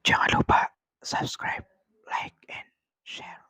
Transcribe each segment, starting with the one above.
Jangan lupa subscribe, like, and share.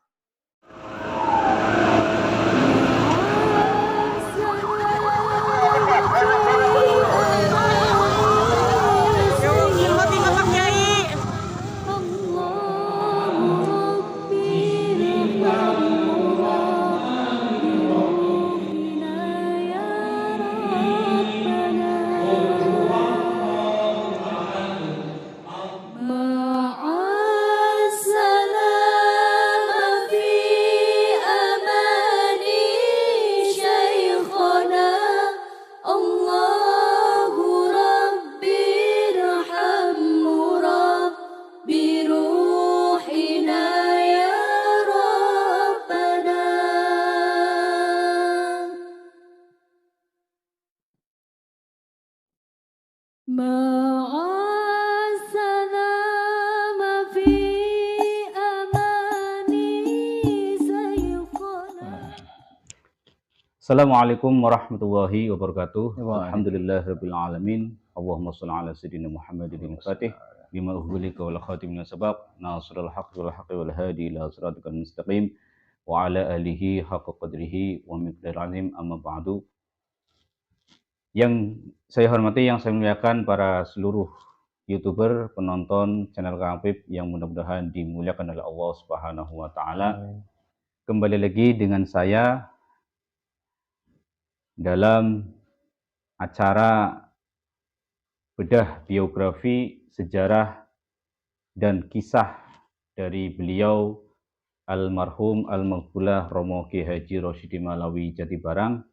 Assalamualaikum warahmatullahi wabarakatuh. Alhamdulillahirabbil alamin. Allahumma shalli ala sayyidina Muhammadin al-Fatih lima ughliqa wal khatim min sabaq nasrul haqqi wal haqqi wal hadi ila siratal mustaqim wa ala alihi haqqa qadrihi wa miqdaril azim, amma ba'du. Yang saya hormati, yang saya muliakan para seluruh YouTuber, penonton channel Kang Apip yang mudah-mudahan dimuliakan oleh Allah Subhanahu wa taala. Kembali lagi dengan saya dalam acara bedah biografi, sejarah, dan kisah dari beliau almarhum Al-Maghfulah Romo Kiai Haji Rosyidi Malawi Jatibarang,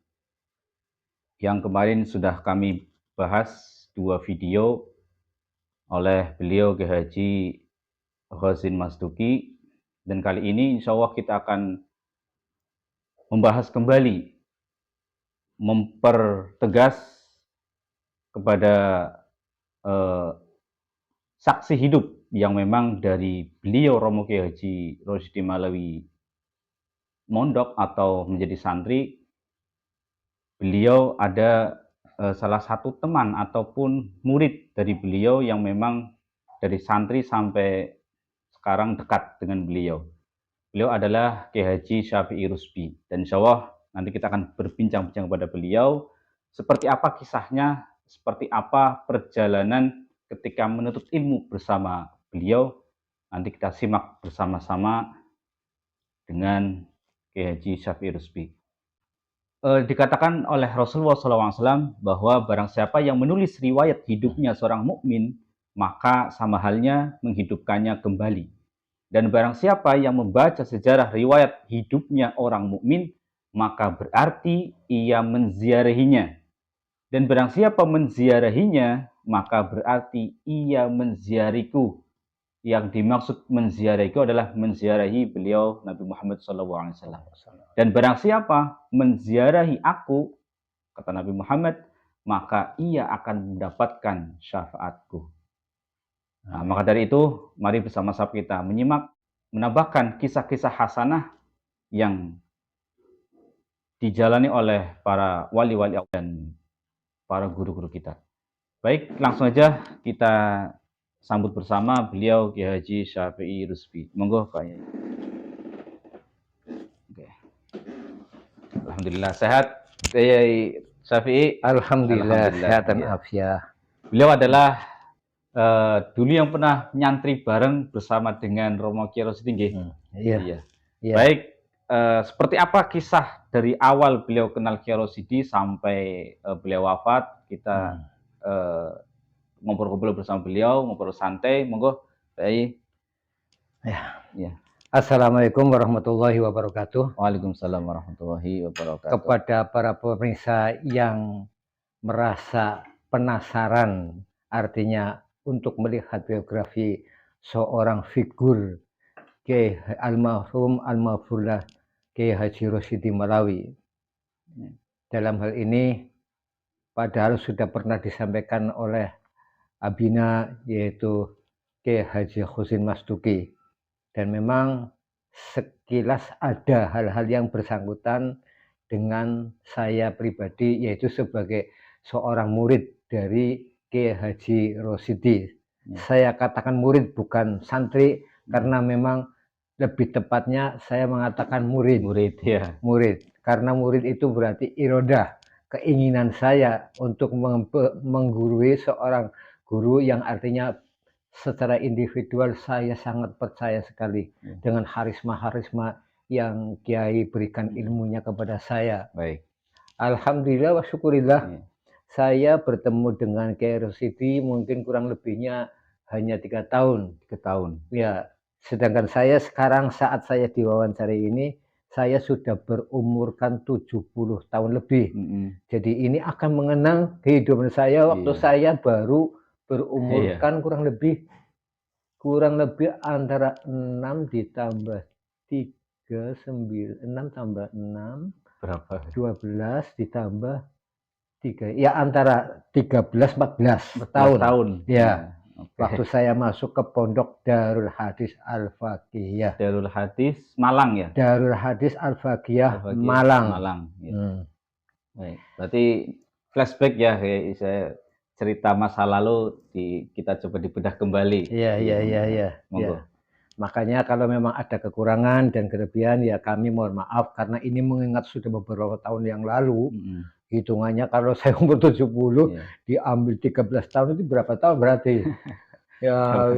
yang kemarin sudah kami bahas 2 video oleh beliau Kiai Haji Khasin Mastuki, dan kali ini insya Allah kita akan membahas kembali, mempertegas kepada saksi hidup yang memang dari beliau Romo Kiai Haji Rosyidi Malawi mondok atau menjadi santri. Beliau ada salah satu teman ataupun murid dari beliau yang memang dari santri sampai sekarang dekat dengan beliau. Beliau adalah Kiai Haji Syafi'i Rusbi, dan insya Allah nanti kita akan berbincang-bincang kepada beliau seperti apa kisahnya, seperti apa perjalanan ketika menuntut ilmu bersama beliau. Nanti kita simak bersama-sama dengan Kiai Haji Syafi'i Rusbi. Dikatakan oleh Rasulullah SAW bahwa barang siapa yang menulis riwayat hidupnya seorang mukmin, maka sama halnya menghidupkannya kembali. Dan barang siapa yang membaca sejarah riwayat hidupnya orang mukmin, maka berarti ia menziarahinya. Dan barang siapa menziarahinya, maka berarti ia menziariku. Yang dimaksud menziarahiku adalah menziarahi beliau Nabi Muhammad SAW. Dan barang siapa menziarahi aku, kata Nabi Muhammad, maka ia akan mendapatkan syafaatku. Nah, maka dari itu, mari bersama-sama kita menyimak, menambahkan kisah-kisah hasanah yang dijalani oleh para wali-wali dan para guru-guru kita. Baik, langsung aja kita sambut bersama beliau Kiai Haji Syafi'i Rusbi. Monggo Pak Yai. Oke. Alhamdulillah sehat Kiai Syafi'i. Alhamdulillah sehat dan afiat. Beliau adalah dulu yang pernah nyantri bareng bersama dengan Romo Kiai Rosyidi. Iya. Baik, seperti apa kisah dari awal beliau kenal Kiai Rosyidi sampai beliau wafat? Kita ngobrol-ngobrol bersama beliau, ngobrol santai. Monggo, Pak. Ya. Assalamualaikum warahmatullahi wabarakatuh. Waalaikumsalam warahmatullahi wabarakatuh. Kepada para pemirsa yang merasa penasaran, artinya untuk melihat biografi seorang figur Kiai almarhum Al-Maghfulah Kiai Haji Rosyidi Malawi. Dalam hal ini padahal sudah pernah disampaikan oleh Abina, yaitu Kiai Haji Khasin Mastuki, dan memang sekilas ada hal-hal yang bersangkutan dengan saya pribadi, yaitu sebagai seorang murid dari Kiai Haji Rosyidi. Saya katakan murid bukan santri karena memang lebih tepatnya saya mengatakan murid. Murid ya. Murid, karena murid itu berarti irodah, keinginan saya untuk menggurui seorang guru yang artinya secara individual saya sangat percaya sekali dengan harisma-harisma yang Kiai berikan ilmunya kepada saya. Baik. Alhamdulillah wa syukurillah, saya bertemu dengan Kiai Rosidi mungkin kurang lebihnya hanya 3 tahun. 3 tahun. Ya, sedangkan saya sekarang saat saya diwawancari ini, saya sudah berumurkan 70 tahun lebih. Jadi ini akan mengenang kehidupan saya waktu saya baru berumurkan kurang lebih antara 6 ditambah 3, 9, 6 tambah 6. Berapa? 12 ditambah 3. Ya antara 13-14 tahun. Ya. Waktu saya masuk ke pondok Darul Hadis Al-Faqihiyah. Darul Hadis Malang ya? Darul Hadis Al-Faqihiyah Malang. Ya. Baik. Berarti flashback ya, saya cerita masa lalu kita coba dibedah kembali. Iya. Makanya kalau memang ada kekurangan dan kelebihan ya kami mohon maaf karena ini mengingat sudah beberapa tahun yang lalu. Hitungannya kalau saya umur 70 diambil 13 tahun itu berapa tahun berarti? Ya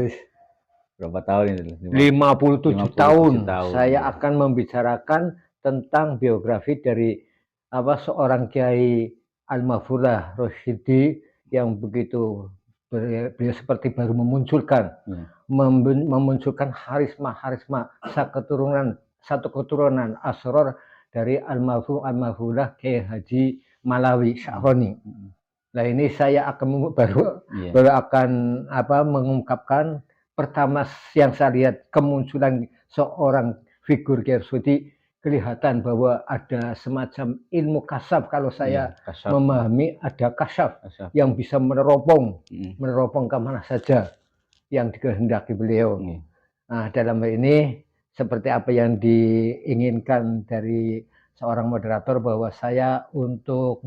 berapa tahun itu? 57 tahun. Saya akan membicarakan tentang biografi dari seorang Kiai Al-Mahfulah Rosyidi yang begitu beliau seperti baru memunculkan harisma satu keturunan asror dari Al-Mahfulah Kiai Haji Malawi Syahroni. Nah ini saya akan baru akan mengungkapkan pertama yang saya lihat kemunculan seorang figur Kiai Rosidi, kelihatan bahwa ada semacam ilmu kasyaf. Kalau saya memahami ada kasyaf yang bisa meneropong kemana saja yang dikehendaki beliau. Nah dalam hal ini seperti apa yang diinginkan dari seorang moderator bahwa saya untuk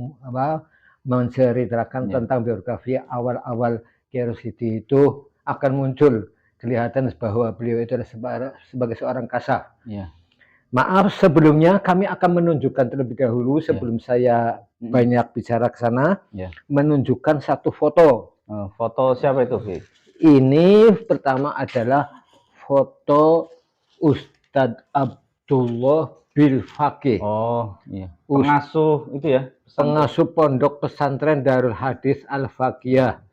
menceritakan tentang biografi awal-awal Kiai Rosidi itu akan muncul kelihatan bahwa beliau itu adalah sebagai seorang kasyaf. Maaf sebelumnya kami akan menunjukkan terlebih dahulu sebelum saya banyak bicara ke sana, menunjukkan satu foto. Foto siapa itu, Ki? Ini pertama adalah foto Ustadz Abdullah Bilfaqih. Oh iya. Pengasuh itu ya? Pengasuh pondok pesantren Darul Hadis Al-Faqihiyah.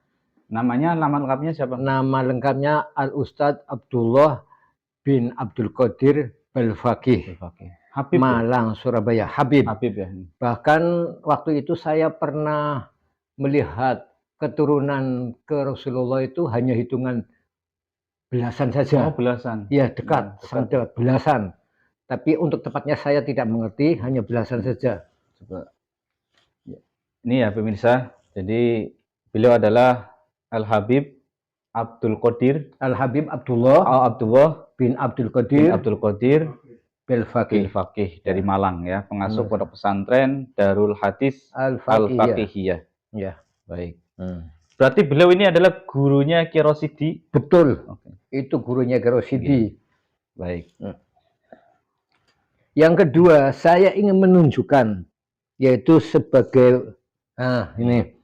Nama lengkapnya siapa? Nama lengkapnya Al Ustadz Abdullah bin Abdul Qadir Bilfaqih. Habib Malang, Surabaya. Habib ya. Bahkan waktu itu saya pernah melihat keturunan ke Rasulullah itu hanya hitungan belasan saja. Oh, belasan. Ya, dekat. Sangat belasan. Tapi untuk tepatnya saya tidak mengerti, hanya belasan saja. Coba. Ini ya pemirsa, jadi beliau adalah Al-Habib Abdul Qadir. Al-Habib Abdullah bin Abdul Qadir Bilfaqih dari Malang ya, pengasuh pondok pesantren Darul Hadis Al-Faqihiyah. Ya. Baik. Berarti beliau ini adalah gurunya Kiai Rosidi. Betul. Itu gurunya Kiai Rosidi. Baik. Yang kedua, saya ingin menunjukkan yaitu sebagai ini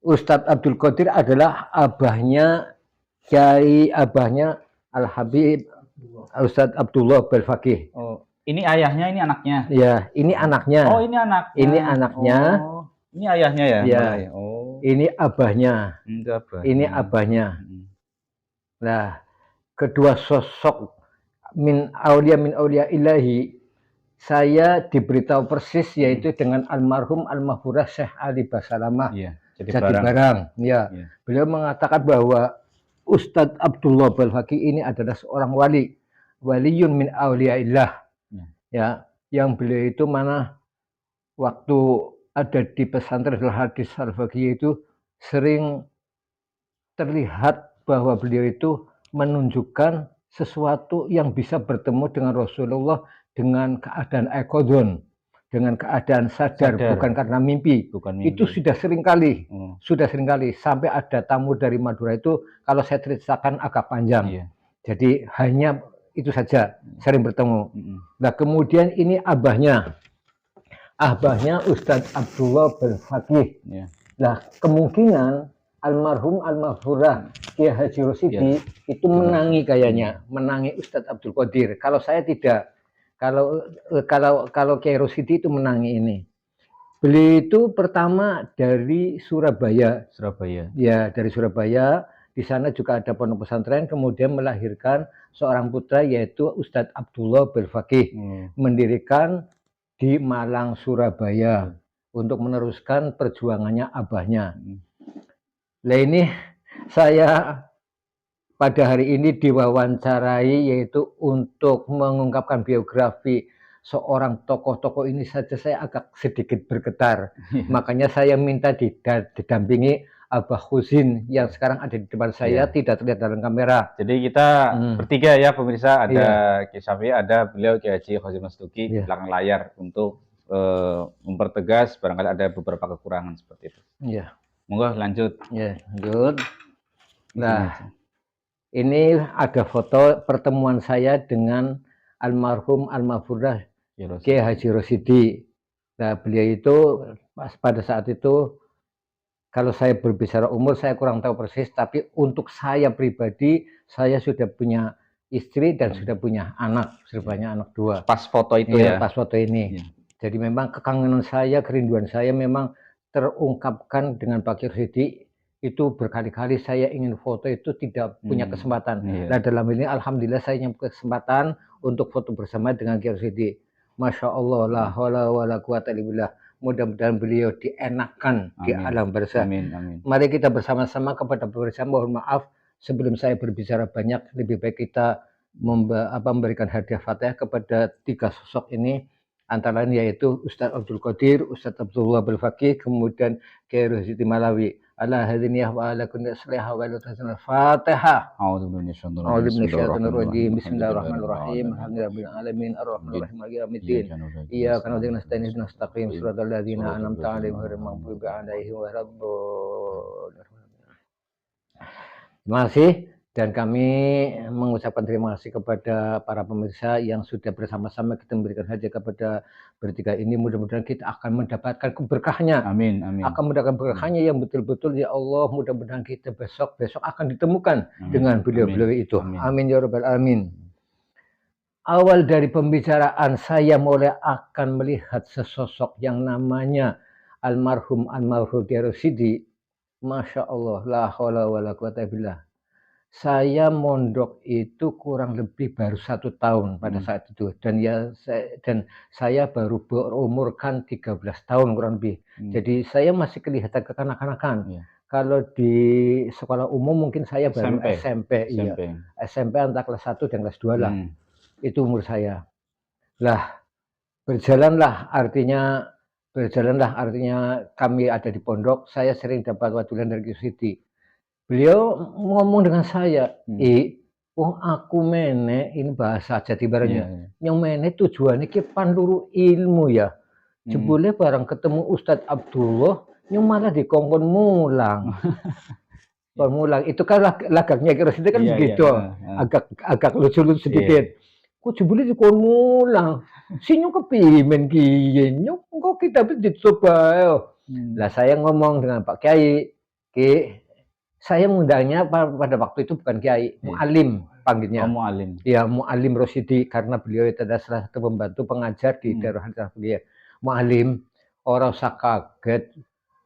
Ustadz Abdul Qadir adalah abahnya Al-Habib Ustadz Abdullah Bilfaqih. Oh, ini ayahnya, ini anaknya. Ya, ini anaknya. Oh, ini anaknya. Ini anaknya. Oh, ini ayahnya ya? Ya. Oh. Ini abahnya. Ini abahnya. Nah, kedua sosok min aulia ilahi saya diberitahu persis yaitu dengan almarhum Al-Mahfulah Syekh Ali Basalamah. Jadi Barang. Ya. Beliau mengatakan bahwa Ustadz Abdullah Bilfaqih ini adalah seorang waliyun min auliaillah. Ya, yang beliau itu mana waktu ada di pesantren Darul Hadis Al-Faqihiyah itu sering terlihat bahwa beliau itu menunjukkan sesuatu yang bisa bertemu dengan Rasulullah dengan keadaan aiqadhon, dengan keadaan sadar, bukan karena mimpi. Itu sudah sering kali, sampai ada tamu dari Madura itu kalau saya ceritakan agak panjang. Jadi hanya itu saja sering bertemu. Nah kemudian ini abahnya Ustadz Abdullah bin Fakih. Nah kemungkinan almarhum almarhurah Kiai Haji Rosidi itu menangi kayaknya, menangi Ustadz Abdul Qadir. Kalau saya tidak. Kalau Kiai Rosidi itu menangi ini. Beliau itu pertama dari Surabaya. Ya, dari Surabaya. Di sana juga ada pondok pesantren, kemudian melahirkan seorang putra yaitu Ustadz Abdullah bin Fakih. Mendirikan di Malang, Surabaya untuk meneruskan perjuangannya abahnya. Nah ini saya pada hari ini diwawancarai yaitu untuk mengungkapkan biografi seorang tokoh-tokoh ini saja saya agak sedikit bergetar. Makanya saya minta didampingi Abah Husin yang sekarang ada di depan saya, tidak terlihat dalam kamera. Jadi kita bertiga ya pemirsa, ada Kiai Syafi'i, ada beliau Kiai Haji Khosim Mastuki di belakang layar untuk mempertegas barangkali ada beberapa kekurangan seperti itu. Monggo lanjut. Lanjut. Nah, ini ada foto pertemuan saya dengan almarhum almarhumah Kiai Haji Rosidi. Nah, beliau itu pada saat itu, kalau saya berbicara umur saya kurang tahu persis, tapi untuk saya pribadi saya sudah punya istri dan sudah punya anak, sudah punya anak 2. Pas foto itu Pas foto ini. Jadi memang kekangenan saya, kerinduan saya memang terungkapkan dengan Pak Kiai Rosidi. Itu berkali-kali saya ingin foto itu tidak punya kesempatan. Nah dalam ini alhamdulillah saya punya kesempatan untuk foto bersama dengan Kiai Rosidi. Masya Allah, la haula wala quwata illa billah. Mudah-mudahan beliau dienakkan di alam barzah. Mari kita bersama-sama kepada pemirsa, mohon maaf sebelum saya berbicara banyak, lebih baik kita memberikan hadiah Fatihah kepada 3 sosok ini. Antara lain yaitu Ustadz Abdul Qadir, Ustadz Abdullah bin Fakih, kemudian Kiai Rosidi Malawi. Ala hadiniyah wa ala kulli salihah wa ala tahsanal Fatihah. Bismillahirrahmanirrahim. Alhamdulillahirabbil alamin arrahmanir rahim maliki yaumiddin. Iyyaka na'budu wa nasta'in ihdinas siratal siratal ladzina an'amta 'alaihim ghairil maghdubi 'alaihim waladdallin. Terima kasih. Dan kami mengucapkan terima kasih kepada para pemirsa yang sudah bersama-sama kita memberikan hadiah kepada bertiga ini. Mudah-mudahan kita akan mendapatkan keberkahnya. Amin. Akan mendapatkan berkahnya yang betul-betul ya Allah. Mudah-mudahan kita besok akan ditemukan dengan beliau-beliau itu. Amin ya rabbal alamin. Awal dari pembicaraan saya mulai akan melihat sesosok yang namanya almarhum Kiai Rosidi. Masya Allah, la haula wala quwata illa billah. Saya mondok itu kurang lebih baru 1 tahun pada saat itu, dan saya baru berumurkan 13 tahun kurang lebih. Jadi saya masih kelihatan kekanak-kanakan. Kalau di sekolah umum mungkin saya baru SMP. SMP antara kelas 1 dan kelas 2 lah. Itu umur saya. Lah berjalanlah artinya kami ada di pondok. Saya sering dapat wadulan dari Kiai Rosidi. Beliau ngomong dengan saya, aku mene, ini bahasa Jati Baratnya, yang mene tujuannya ki panluru ilmu ya. Jebule barang ketemu Ustadz Abdullah, yang malah dikongkon mulang. Mulang itu kan lagaknya Kiai Rosidi kan begitu, agak lucu-lucu sedikit. Kok jebule dikongkon mulang, sinyong kepimen kiye, nyong kok kita dicoba. Lah saya ngomong dengan Pak Kiai, saya mengundangnya pada waktu itu bukan Kiai, Mu'alim panggilnya. Mu'alim. Ya, Mu'alim Rosidi, karena beliau itu adalah salah satu pembantu pengajar di daerah beliau. Mu'alim, orang usah kaget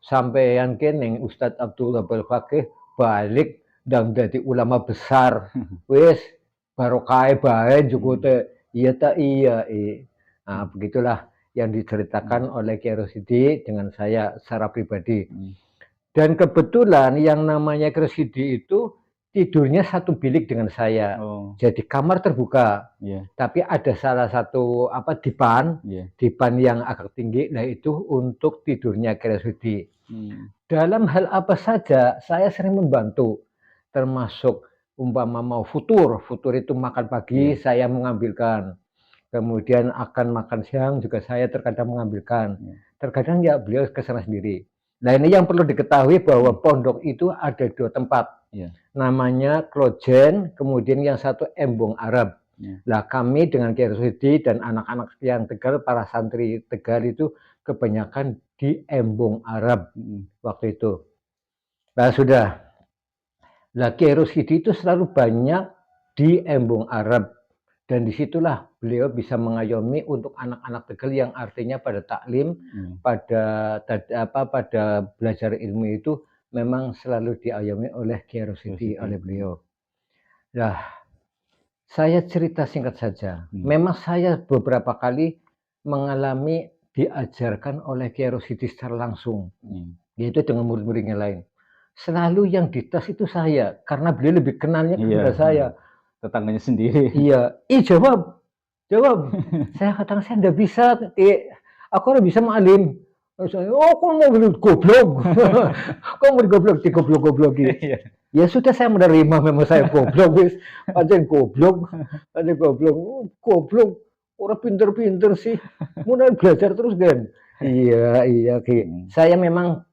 sampeyan kene Ustadz Abdullah bin Fakih balik dan jadi ulama besar. Wis barokah bae jukute. Iya ta iya. Nah, begitulah yang diceritakan oleh Kiai Rosidi dengan saya secara pribadi. Dan kebetulan yang namanya Kiai Rosidi itu tidurnya satu bilik dengan saya. Jadi kamar terbuka. Tapi ada salah satu dipan yang agak tinggi. Nah itu untuk tidurnya Kiai Rosidi. Dalam hal apa saja saya sering membantu. Termasuk umpama mau futur itu makan pagi saya mengambilkan. kemudian akan makan siang juga saya terkadang mengambilkan. Terkadang ya beliau ke sana sendiri. Nah ini yang perlu diketahui bahwa pondok itu ada 2 tempat. Namanya Klojen, kemudian yang satu Embong Arab. Nah kami dengan Kiai Rusidi dan anak-anak yang Tegal, para santri Tegal itu kebanyakan di Embong Arab waktu itu. Nah sudah. Nah Kiai Rusidi itu selalu banyak di Embong Arab. Dan disitulah beliau bisa mengayomi untuk anak-anak Tegal yang artinya pada taklim, pada belajar ilmu itu memang selalu diayomi oleh Kiai Rusidi, oleh beliau. Nah, saya cerita singkat saja. Memang saya beberapa kali mengalami diajarkan oleh Kiai Rusidi secara langsung, yaitu dengan murid-muridnya lain. Selalu yang di tas itu saya, karena beliau lebih kenalnya kepada saya. Tetangganya sendiri. Iya, jawab. Saya katakan saya tidak bisa, aku harus bisa malim. Oh, kok mau goblok? Kok mau digoblok? Ya sudah saya menerima, memang saya goblok, wis. Pancen goblok. Goblok. Orang pinter-pinter sih. Mulai belajar terus kan. Iya, Ki. Saya memang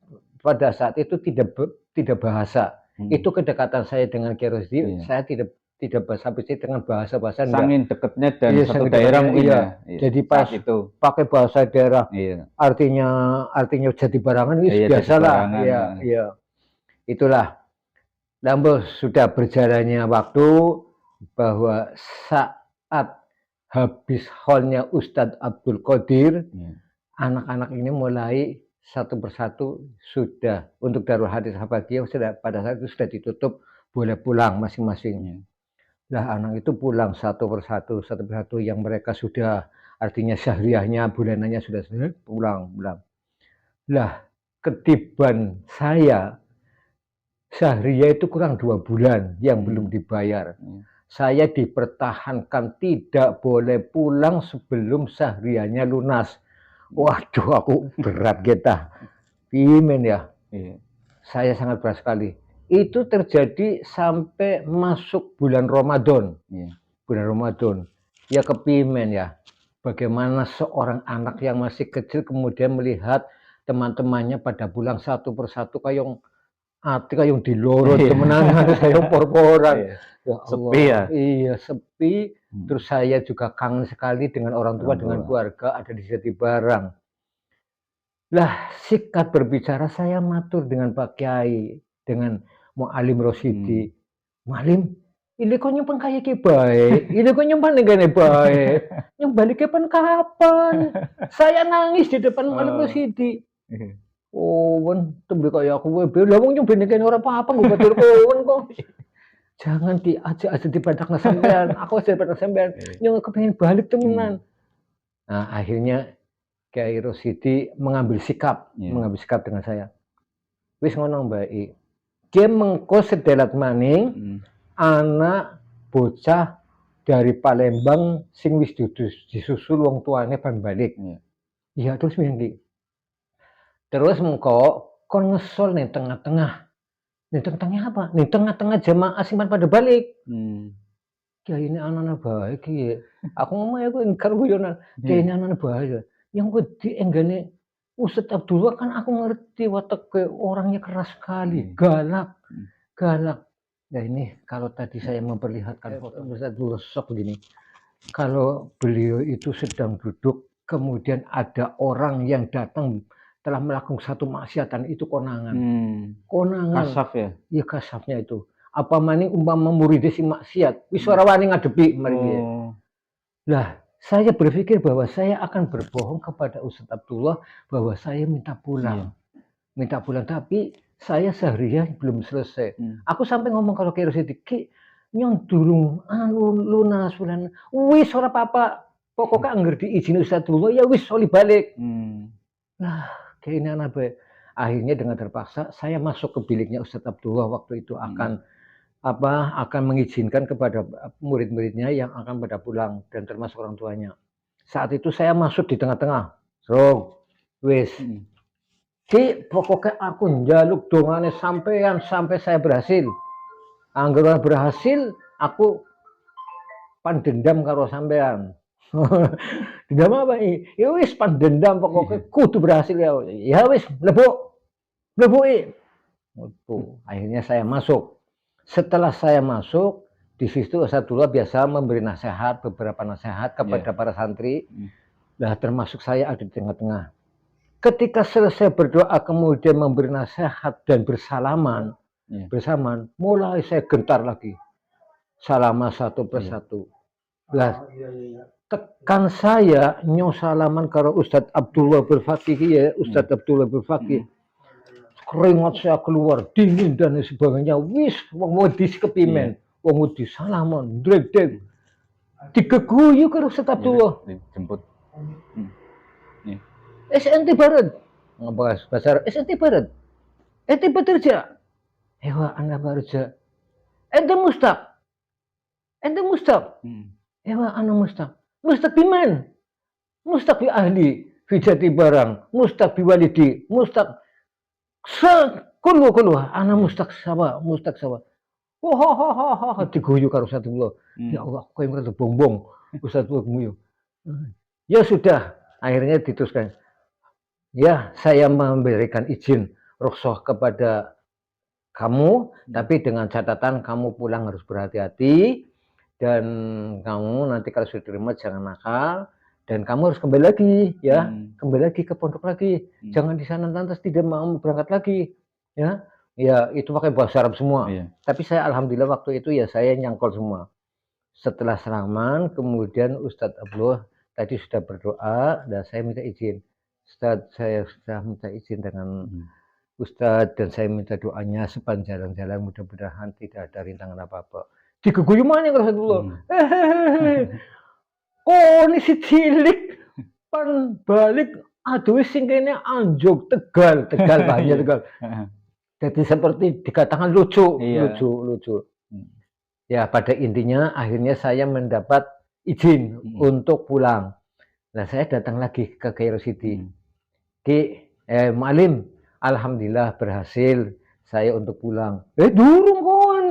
pada saat itu tidak bahasa. Itu kedekatan saya dengan Kiai Rusdi, saya tidak bahasa-bahasa dengan bahasa-bahasa sangin deketnya dan satu daerah mungkin ya. Jadi pas itu pakai bahasa daerah, artinya Jatibarangan itu biasalah. Iya. Itulah. Namun sudah berjalannya waktu bahwa saat habis haulnya Ustadz Abdul Qadir, anak-anak ini mulai satu persatu sudah untuk Darul Hadis Ahmadiyah sudah pada saat itu sudah ditutup, boleh pulang masing-masing. Lah anak itu pulang satu persatu yang mereka sudah artinya syahriyahnya bulanannya sudah pulang. Lah ketiban saya syahriyah itu kurang 2 bulan yang belum dibayar. Saya dipertahankan tidak boleh pulang sebelum syahriyahnya lunas. Waduh, aku berat kita. Pimen ya. Saya sangat berat sekali. Itu terjadi sampai masuk bulan Ramadan. Bulan Ramadan. Ya kepimen ya. Bagaimana seorang anak yang masih kecil kemudian melihat teman-temannya pada pulang satu persatu kayong diloro temenan saya por-poran. Ya Allah. Sepi ya. Iya, sepi. Terus saya juga kangen sekali dengan orang tua, dengan keluarga ada di Jatibarang. Lah, sikat berbicara saya matur dengan Pak Kiai, dengan Mu'alim Rosidi. Mu'alim, ini kok nyimpen kayak baik, ini kok nyimpen negane baik. Yang balik kapan? Saya nangis di depan Mu'alim Rosidi. Oh, tembel kayak aku lah wong nyimpen negane ora apa-apa nggo batur kok. Jangan diajak aja dipadakna sampean. Aku aja dipadak sampean. Yang kepengin balik temenan. Nah, akhirnya Kiai Rusidi mengambil sikap dengan saya. Wis ngono Mbak. Dia mengko sedelat maning anak bocah dari Palembang sing wis disusul wong tuane ban balik. Iya terus minggi. Terus mengko kon ngesol ning tengah-tengah. Ning tengah-tengah apa? Ning tengah-tengah jamaah sing pada balik. Kiai ini anak-anak baik iki. Aku ngomong aku engkar guyonan. Kiai ini anak baik. Yang wedi enggane Ustadz Abdullah kan aku ngerti watak orangnya keras sekali, galak. Nah ini kalau tadi saya memperlihatkan foto Ustadz Abdullah sok begini, kalau beliau itu sedang duduk, kemudian ada orang yang datang telah melakukan satu maksiatan itu konangan. Kasaf ya? Iya kasafnya itu. Apa maning umpama murid sing maksiat, wis ora wani ngadepi mari. Lah saya berpikir bahwa saya akan berbohong kepada Ustadz Abdullah bahwa saya minta pulang. Tapi saya seharian belum selesai. Aku sampai ngomong kalau Kiai Rusidi, Ki nyong durung lunas bulan. Wis ora apa-apa. Pokoknya angger diizin Ustadz Abdullah ya wis soli balik. Nah, kayaknya anak baik. Akhirnya dengan terpaksa saya masuk ke biliknya Ustadz Abdullah waktu itu akan mengizinkan kepada murid-muridnya yang akan pada pulang dan termasuk orang tuanya. Saat itu saya masuk di tengah-tengah. Wis. Ki pokoknya aku njaluk dongane sampean sampai saya berhasil. Angger berhasil, aku pandendam karo sampean. Dendam apa ini? Ya wis pan dendam pokoknya kudu berhasil ya. Ya wis mlebu. Mlebu. Akhirnya saya masuk. Setelah saya masuk, di situ Ustadzullah biasa memberi nasihat, beberapa nasihat kepada para santri. Nah, termasuk saya ada di tengah-tengah. Ketika selesai berdoa kemudian memberi nasihat dan bersalaman, bersamaan, mulai saya gentar lagi. Salaman satu persatu. Lah, tekan saya nyosalaman karo Ustadz Abdullah Berfaqih ya, Ustadz Abdullah Berfaqih. Keringat saya keluar dingin dan sebagainya. Wis wong wedis kepimen, wong wedis salaman, dreg-dreg. Digeguyu karo Ustadz Abdullah. Jemput. SNT Barat. Ngebahas bahasa SNT Barat. Ente bekerja. Ewa anda bekerja. Ente mustaq. Ente mustaq. Ewa anda mustaq. Mustaq biman. Mustaq bi ahli. Fi jati barang. Mustaq bi walidi. Mustaq. Kulu. Anda mustaq sawa. Mustaq sawa. Wah. Diguyu karo Ustadzullah. Ya Allah, kau yang merasa bongbong. Ustadzullah guyu. Ya sudah. Akhirnya diteruskan. Ya, saya memberikan izin rukhsah kepada kamu, tapi dengan catatan kamu pulang harus berhati-hati dan kamu nanti kalau sudah terima jangan nakal dan kamu harus kembali lagi ya, kembali lagi ke pondok lagi, jangan di sana lantas tidak mau berangkat lagi ya. Ya itu pakai bahasa Arab semua. Tapi saya alhamdulillah waktu itu ya saya nyangkol semua. Setelah salaman kemudian Ustadz Abdullah tadi sudah berdoa dan saya minta izin. Ustadz, saya sudah minta izin dengan Ustadz dan saya minta doanya sepanjang jalan mudah-mudahan tidak ada rintangan apa-apa. Diguyu mana kalau dulu? Oh ini si cilik pan balik aduh sing kene anjuk Tegal banyak Tegal. Jadi seperti dikatakan lucu. Ya pada intinya akhirnya saya mendapat izin untuk pulang. Nah saya datang lagi ke Cairo City. Malim, alhamdulillah berhasil saya untuk pulang. Durung kon,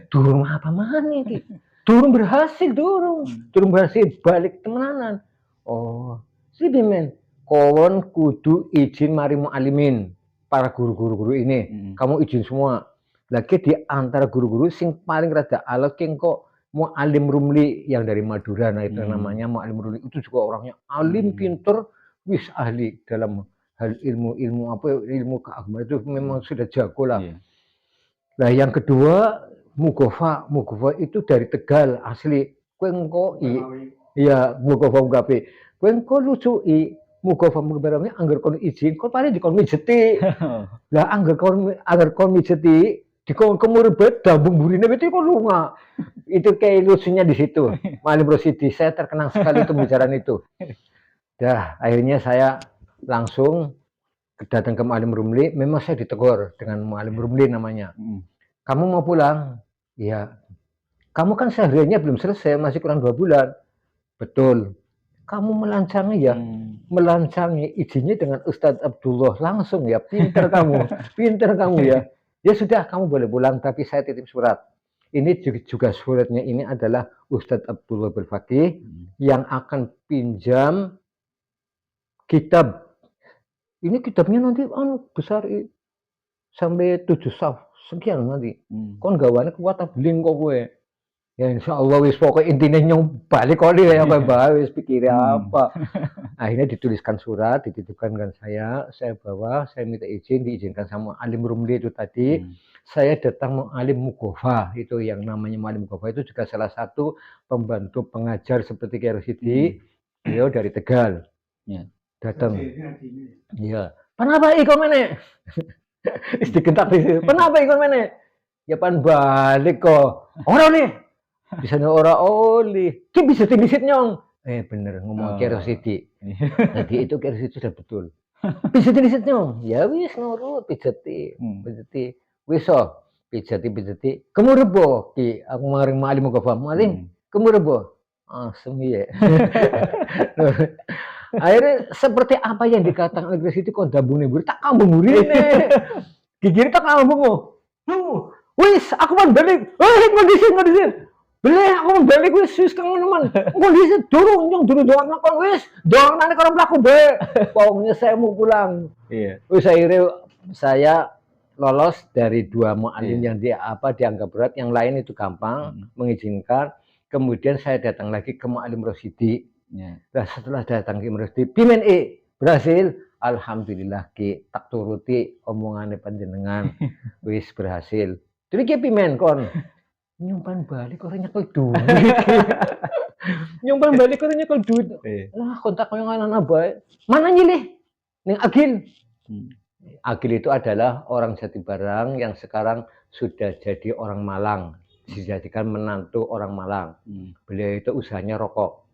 durung apa mana ki? Durung berhasil, durung berhasil balik temenanan. Oh, si bimen, kon kudu izin mari mu'alimin para guru-guru ini. Kamu izin semua. Lagi di antara guru-guru sing paling rada alat kok Mu'alim Rumli yang dari Madura, nah itu namanya Mu'alim Rumli itu juga orangnya alim, pinter. Wis ahli dalam hal ilmu keagamaan itu memang sudah jago lah. Nah yang kedua Mugofa itu dari Tegal asli. Kowe engko iya Mugofa Mugabe. Kowe engko lucu Mugofa Mugabe angger kon izin kok paling dikon mijeti. Lah angger kon mijeti dikon kemurbet dambung burine itu kok lunga. Itu kayak lucunya di situ. Malim Rosidi saya terkenang sekali itu pembicaraan itu. Dah, akhirnya saya langsung datang ke Mu'alim Rumli. Memang saya ditegur dengan Mu'alim Rumli namanya. Kamu mau pulang? Iya. Kamu kan sehariannya belum selesai, masih kurang 2 bulan. Betul. Kamu melancangi ya, melancangi izinnya dengan Ustadz Abdullah langsung ya. Pinter kamu ya. Ya sudah, kamu boleh pulang, tapi saya titip surat. Ini juga suratnya ini adalah Ustadz Abdullah Berfaqih yang akan pinjam kitab. Ini kitabnya nanti besar sampai 7 saf sekian nanti. Kon gawane kuat bling kok kowe. Ya insyaallah wis pokoke intine nyong balik kok ya bae wis pikir apa. Akhirnya dituliskan surat, dititipkan dengan saya bawa, saya minta izin, diizinkan sama Alim Rumli itu tadi. Saya datang Alim Mugofa itu yang namanya Alim Mugofa itu juga salah satu pembantu pengajar seperti Cairo City. Beliau dari Tegal. Datang. Iya. Kenapa ikon mana? Istiqentak sih. Kenapa ikon mana? Ya pan balik kok. Orang nih. Bisa orang oli. Ki bisa tibisit nyong. Bener ngomong Cairo City. Jadi itu Cairo City sudah betul. Bisa tibisit nyong. Ya wis nurut pijati. Wis pijati. Kemurebo ki aku maring Malim Mugofa. Maling kemurebo. Semi ya. Akhirnya seperti apa yang dikatakan oleh Grace itu kok dambung nebur tak kambung burine. Gigir tak kambung. Wis aku pan balik. Kondisi. Beli aku balik wis kang ngono man. Engko dhisik durung doang kon wis. Doangane karo mlaku be. Pokoknya saya mau pulang. Iya. Wis akhirnya saya lolos dari 2 mu'allim yang dianggap berat, yang lain itu gampang mengizinkan. Kemudian saya datang lagi ke Mu'allim Rosyidi. Nah, setelah datang ke Rosyidi, pimen berhasil. Alhamdulillah ki tak turuti omongane panjenengan wis berhasil. Jadi ki pimen kon nyumpan balik orang nyekel duit. Nyumpan balik orang nyekel duit. Lah kontak yang anak baik. Mana nyilih? Ning Agil. Agil itu adalah orang Jatibarang yang sekarang sudah jadi orang Malang. Dijadikan menantu orang Malang. Beliau itu usahanya rokok.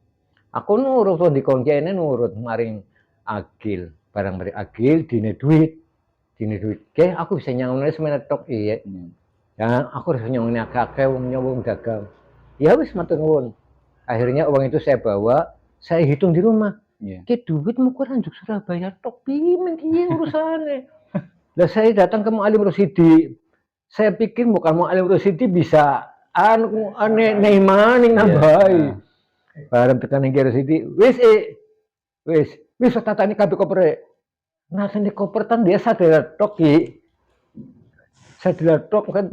Aku nurut di kongkene nurut maring Agil. Barang dari Agil dine duit. Oke, aku bisa nyangun semene tok iya. Ya, aku harus nyongin akeh wong dagang. Ya wis matur nuwun. Akhirnya uang itu saya bawa, saya hitung di rumah. Ki duitmu kurang juk Surabaya tok pimen ki urusane. Lah saya datang ke Mu'allim Rosyidi. Saya pikir bukan Mu'allim Rosyidi bisa aneh maning nambahi. Bareng tekan ning Rosyidi, wis tatani kabeh kopere. Nah, sing koper tan dia sadar tok ki. Saya dilatok kan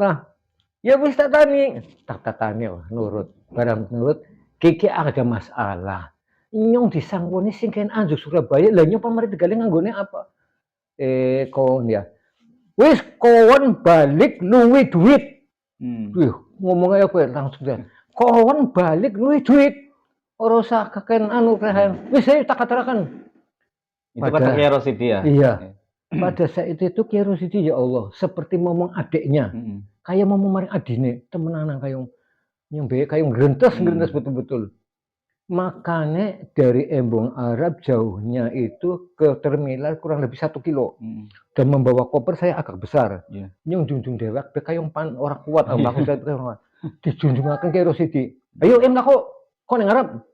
ya wis tak tani nurut barang nurut kiki ada masalah nyong disangkuni sing ken anjuk Surabaya lah nyong pamarih tegale nganggone apa kawan ya wis kawan balik luwi duit ngomong aja langsung dia kawan balik luwi duit ora usah kakek anu rehan wis saya tak katarakan itu kata Kiai Rosyidi ya iya. Pada saat itu Kiai Rosyidi ya Allah seperti ngomong adiknya, kayak ngomong maring adine, temenan kayak nyembe kayak ngrentes betul-betul. Makanya dari Embong Arab jauhnya itu ke terminal kurang lebih 1 kilo dan membawa koper saya agak besar. Nyung junjung dewek kayak pan orang kuat aku saya dijunjungaken Kiai Rosyidi. Ayo mlaku kok ning Arab.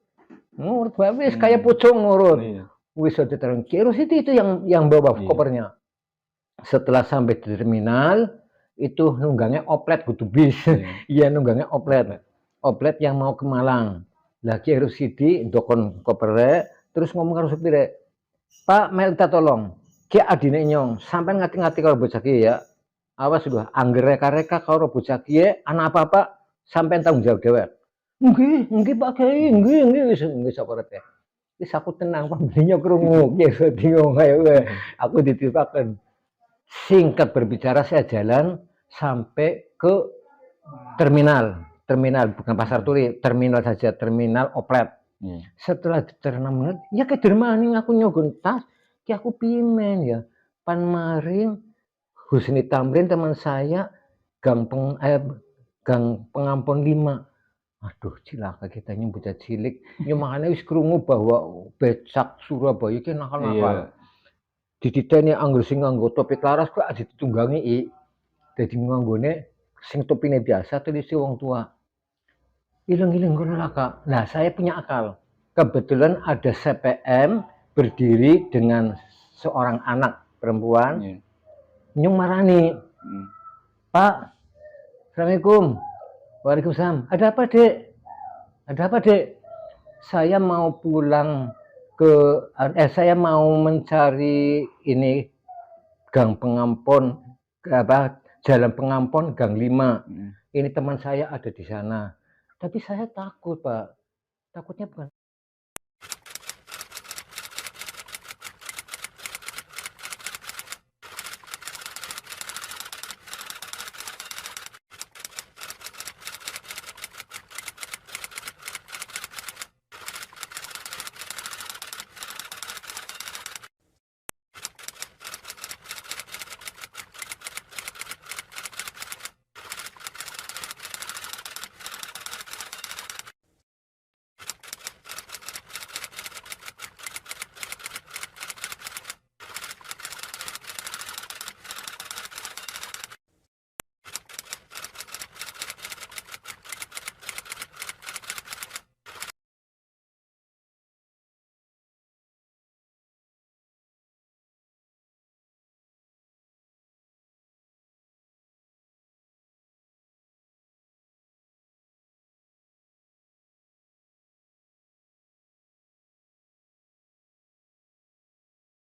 Nurut wis kayak pucung nurut. Wis diterang Kiai Rosyidi itu yang bawa kopernya. Setelah sampai di terminal itu nunggangnya oplet kudu bis. Iya nunggangnya oplet yang mau ke Malang. Lah Kiai Rosyidi dokon kopere terus ngomong karo supire. Pak, minta tolong. Ki adine nyong, sampean ngati-ngati karo bocah ki ya. Awas sudah angger reka-reka karo bocah ki ana apa-apa sampean tanggung jawab dhewe. Nggih Pak Kiai, nggih sapa rete. Wis aku tenang pembelinya krungu ya bingung kayak aku ditipaken singkat berbicara saya jalan sampai ke terminal bukan pasar turi terminal saja terminal oplet setelah diterima menit ya ke dermaning aku nyogon tas ki aku pimen ya pan maring Husni Tamrin teman saya gang pengampun 5. Aduh cilaka kita bocah cilik makanya wis krungu bahwa becak Surabaya ki nakal-nakal dititeni anggur sing nganggo topi laras kok ditunggangi dadi nganggone sing topine biasa tulisi wong tua ileng-ileng ngono laka. Nah saya punya akal kebetulan ada CPM berdiri dengan seorang anak perempuan nyung marani Pak Assalamualaikum. Waalaikumsalam. Ada apa, Dek? Saya mau pulang saya mau mencari ini Gang Pengampun Jalan Pengampun Gang 5. Ini teman saya ada di sana. Tapi saya takut, Pak. Takutnya bukan